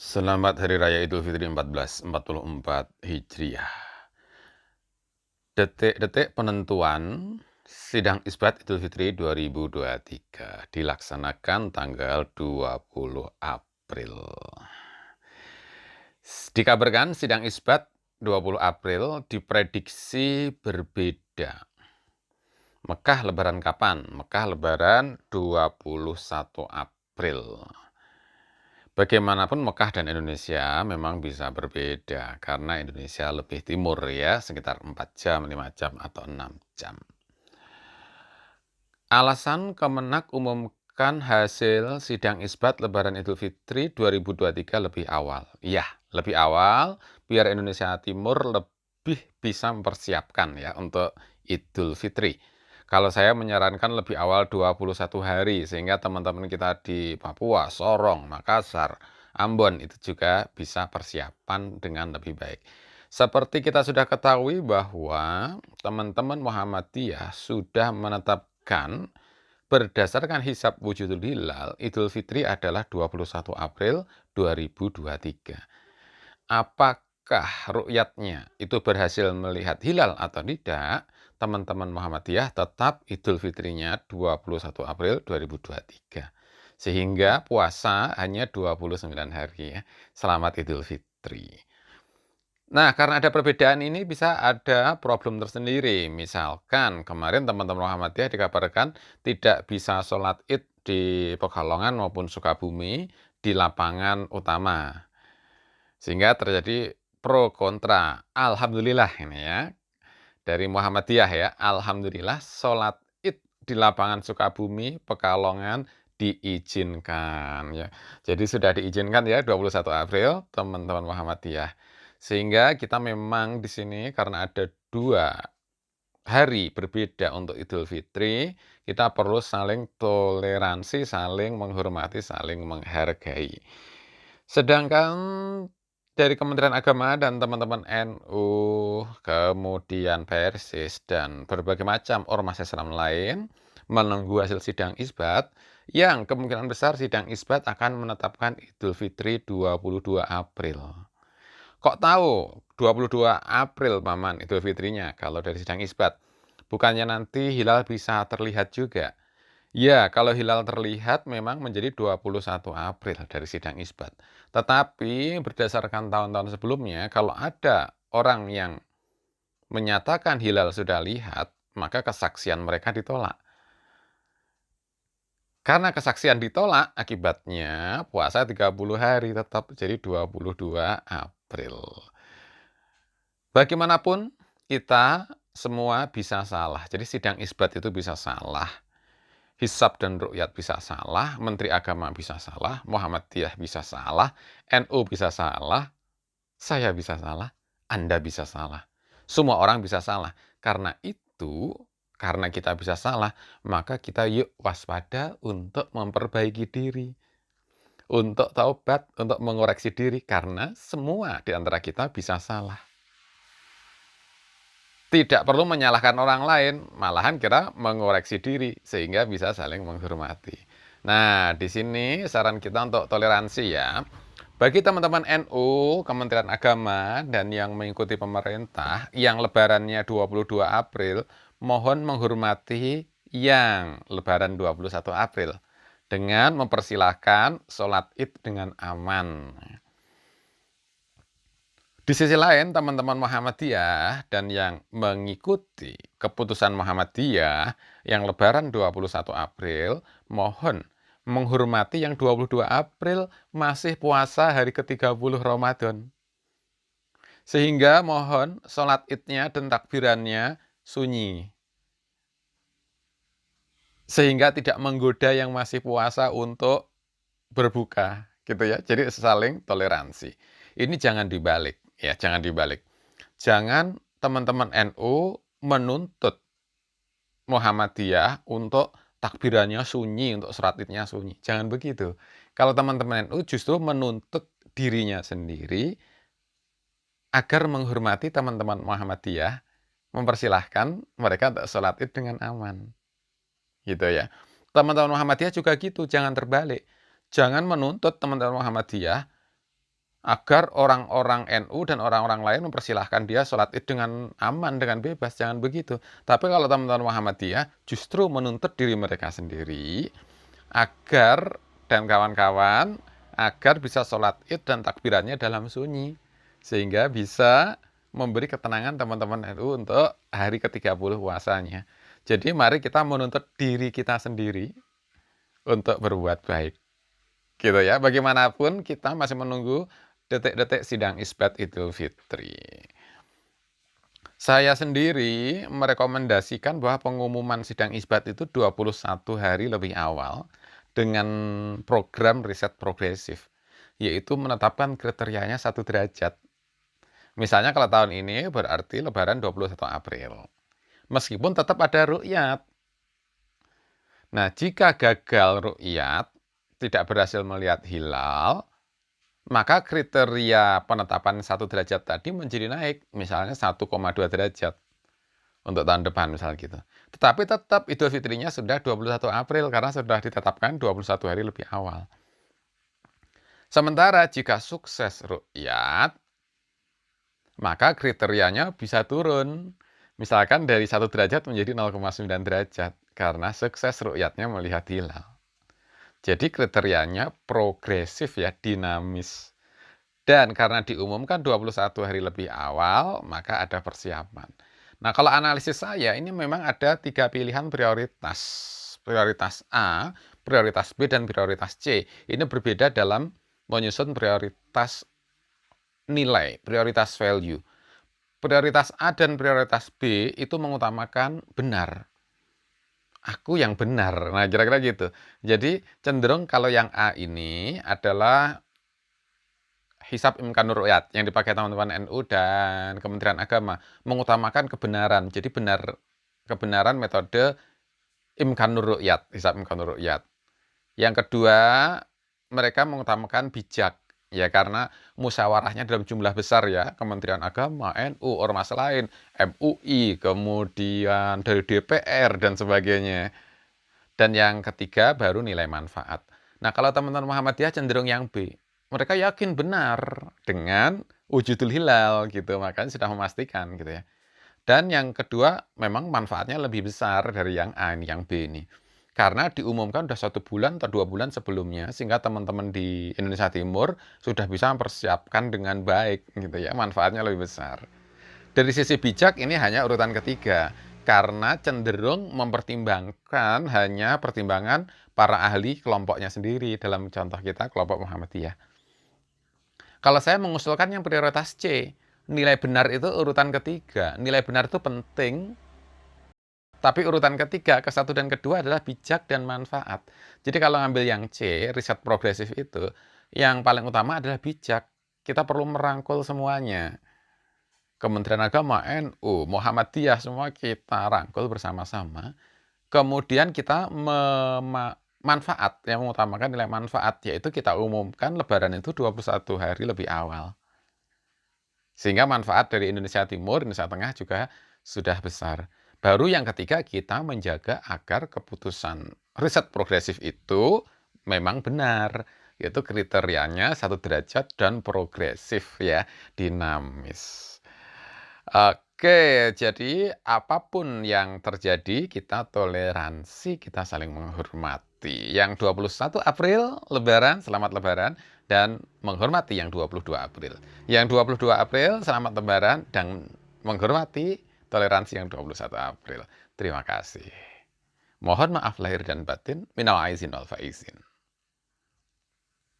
Selamat Hari Raya Idul Fitri 1444 Hijriah. Detik-detik penentuan sidang isbat Idul Fitri 2023 dilaksanakan tanggal 20 April. Dikabarkan sidang isbat 20 April diprediksi berbeda. Mekah lebaran kapan? Mekah lebaran 21 April. Bagaimanapun Mekah dan Indonesia memang bisa berbeda karena Indonesia lebih timur ya, sekitar 4 jam, 5 jam atau 6 jam. Alasan Kemenak umumkan hasil sidang isbat Lebaran Idul Fitri 2023 lebih awal. Ya, lebih awal biar Indonesia Timur lebih bisa mempersiapkan ya untuk Idul Fitri. Kalau saya menyarankan lebih awal 21 hari, sehingga teman-teman kita di Papua, Sorong, Makassar, Ambon itu juga bisa persiapan dengan lebih baik. Seperti kita sudah ketahui bahwa teman-teman Muhammadiyah sudah menetapkan berdasarkan hisab wujudul hilal, Idul Fitri adalah 21 April 2023. Apakah ru'yatnya itu berhasil melihat hilal atau tidak? Teman-teman Muhammadiyah tetap Idul Fitrinya 21 April 2023. Sehingga puasa hanya 29 hari ya. Selamat Idul Fitri. Nah, karena ada perbedaan ini bisa ada problem tersendiri. Misalkan kemarin teman-teman Muhammadiyah dikabarkan tidak bisa sholat id di Pekalongan maupun Sukabumi di lapangan utama. Sehingga terjadi pro kontra. Alhamdulillah ini ya. Dari Muhammadiyah ya. Alhamdulillah sholat id di lapangan Sukabumi, Pekalongan diizinkan ya. Jadi sudah diizinkan ya 21 April teman-teman Muhammadiyah. Sehingga kita memang di sini karena ada 2 hari berbeda untuk Idul Fitri, kita perlu saling toleransi, saling menghormati, saling menghargai. Sedangkan dari Kementerian Agama dan teman-teman NU, kemudian Persis, dan berbagai macam ormas Islam lain menunggu hasil sidang isbat, yang kemungkinan besar sidang isbat akan menetapkan Idul Fitri 22 April. Kok tahu 22 April Paman Idul Fitrinya kalau dari sidang isbat? Bukannya nanti hilal bisa terlihat juga? Ya, kalau hilal terlihat memang menjadi 21 April dari sidang isbat. Tetapi berdasarkan tahun-tahun sebelumnya, kalau ada orang yang menyatakan hilal sudah lihat, maka kesaksian mereka ditolak. Karena kesaksian ditolak, akibatnya puasa 30 hari tetap jadi 22 April. Bagaimanapun, kita semua bisa salah. Jadi sidang isbat itu bisa salah. Hisab dan ru'yat bisa salah, Menteri Agama bisa salah, Muhammadiyah bisa salah, NU bisa salah, saya bisa salah, Anda bisa salah. Semua orang bisa salah. Karena itu, karena kita bisa salah, maka kita yuk waspada untuk memperbaiki diri. Untuk taubat, untuk mengoreksi diri. Karena semua di antara kita bisa salah. Tidak perlu menyalahkan orang lain, malahan kita mengoreksi diri sehingga bisa saling menghormati. Nah, di sini saran kita untuk toleransi ya. Bagi teman-teman NU, Kementerian Agama, dan yang mengikuti pemerintah, yang lebarannya 22 April, mohon menghormati yang lebaran 21 April dengan mempersilahkan sholat id dengan aman. Di sisi lain, teman-teman Muhammadiyah dan yang mengikuti keputusan Muhammadiyah yang lebaran 21 April, mohon menghormati yang 22 April masih puasa hari ke-30 Ramadan. Sehingga mohon sholat idnya dan takbirannya sunyi. Sehingga tidak menggoda yang masih puasa untuk berbuka. Gitu ya. Jadi saling toleransi. Ini jangan dibalik. Ya, jangan dibalik. Jangan teman-teman NU menuntut Muhammadiyah untuk takbirannya sunyi, untuk sholat idnya sunyi. Jangan begitu. Kalau teman-teman NU justru menuntut dirinya sendiri agar menghormati teman-teman Muhammadiyah, mempersilahkan mereka untuk sholat id dengan aman. Gitu ya. Teman-teman Muhammadiyah juga gitu, jangan terbalik. Jangan menuntut teman-teman Muhammadiyah agar orang-orang NU dan orang-orang lain mempersilahkan dia sholat id dengan aman, dengan bebas, jangan begitu. Tapi kalau teman-teman Muhammadiyah justru menuntut diri mereka sendiri agar dan kawan-kawan agar bisa sholat id dan takbirannya dalam sunyi, sehingga bisa memberi ketenangan teman-teman NU untuk hari ke-30 puasanya. Jadi mari kita menuntut diri kita sendiri untuk berbuat baik. Gitu ya, bagaimanapun kita masih menunggu detik-detik sidang Isbat Idul Fitri. Saya sendiri merekomendasikan bahwa pengumuman sidang Isbat itu 21 hari lebih awal dengan program riset progresif, yaitu menetapkan kriterianya 1 derajat. Misalnya kalau tahun ini berarti Lebaran 21 April. Meskipun tetap ada ru'yat. Nah, jika gagal ru'yat, tidak berhasil melihat hilal, maka kriteria penetapan 1 derajat tadi menjadi naik, misalnya 1,2 derajat untuk tahun depan misalnya gitu. Tetapi tetap Idul Fitrinya sudah 21 April karena sudah ditetapkan 21 hari lebih awal. Sementara jika sukses ru'yat, maka kriterianya bisa turun. Misalkan dari 1 derajat menjadi 0,9 derajat karena sukses ru'yatnya melihat hilal. Jadi kriterianya progresif ya, dinamis. Dan karena diumumkan 21 hari lebih awal, maka ada persiapan. Nah, kalau analisis saya, ini memang ada 3 pilihan prioritas. Prioritas A, prioritas B, dan prioritas C. Ini berbeda dalam menyusun prioritas nilai, prioritas value. Prioritas A dan prioritas B itu mengutamakan benar. Aku yang benar. Nah, kira-kira gitu. Jadi, cenderung kalau yang A ini adalah hisab imkanur ru'yat yang dipakai teman-teman NU dan Kementerian Agama, mengutamakan kebenaran. Jadi kebenaran metode imkanur ru'yat, hisab imkanur ru'yat. Yang kedua, mereka mengutamakan bijak. Ya, karena musyawarahnya dalam jumlah besar ya, Kementerian Agama, NU, ormas lain, MUI, kemudian dari DPR, dan sebagainya. Dan yang ketiga baru nilai manfaat. Nah, kalau teman-teman Muhammadiyah cenderung yang B. Mereka yakin benar dengan wujudul hilal gitu, makanya sudah memastikan gitu ya. Dan yang kedua memang manfaatnya lebih besar dari yang A ini, yang B ini. Karena diumumkan sudah 1 bulan atau 2 bulan sebelumnya, sehingga teman-teman di Indonesia Timur sudah bisa mempersiapkan dengan baik gitu ya, manfaatnya lebih besar. Dari sisi bijak ini hanya urutan ketiga, karena cenderung mempertimbangkan hanya pertimbangan para ahli kelompoknya sendiri, dalam contoh kita kelompok Muhammadiyah. Kalau saya mengusulkan yang prioritas C, nilai benar itu urutan ketiga. Nilai benar itu penting, tapi urutan ketiga, ke-1 dan ke-2 adalah bijak dan manfaat. Jadi kalau ngambil yang C, riset progresif itu, yang paling utama adalah bijak. Kita perlu merangkul semuanya. Kementerian Agama, NU, Muhammadiyah, semua kita rangkul bersama-sama. Kemudian kita manfaat, yang mengutamakan nilai manfaat, yaitu kita umumkan Lebaran itu 21 hari lebih awal. Sehingga manfaat dari Indonesia Timur, Indonesia Tengah juga sudah besar. Baru yang ketiga, kita menjaga agar keputusan riset progresif itu memang benar. Yaitu kriterianya 1 derajat dan progresif ya, dinamis. Oke, jadi apapun yang terjadi, kita toleransi, kita saling menghormati. Yang 21 April, Lebaran, selamat Lebaran, dan menghormati yang 22 April. Yang 22 April, selamat Lebaran, dan menghormati toleransi yang 21 April. Terima kasih. Mohon maaf lahir dan batin. Minal aizin wal faizin.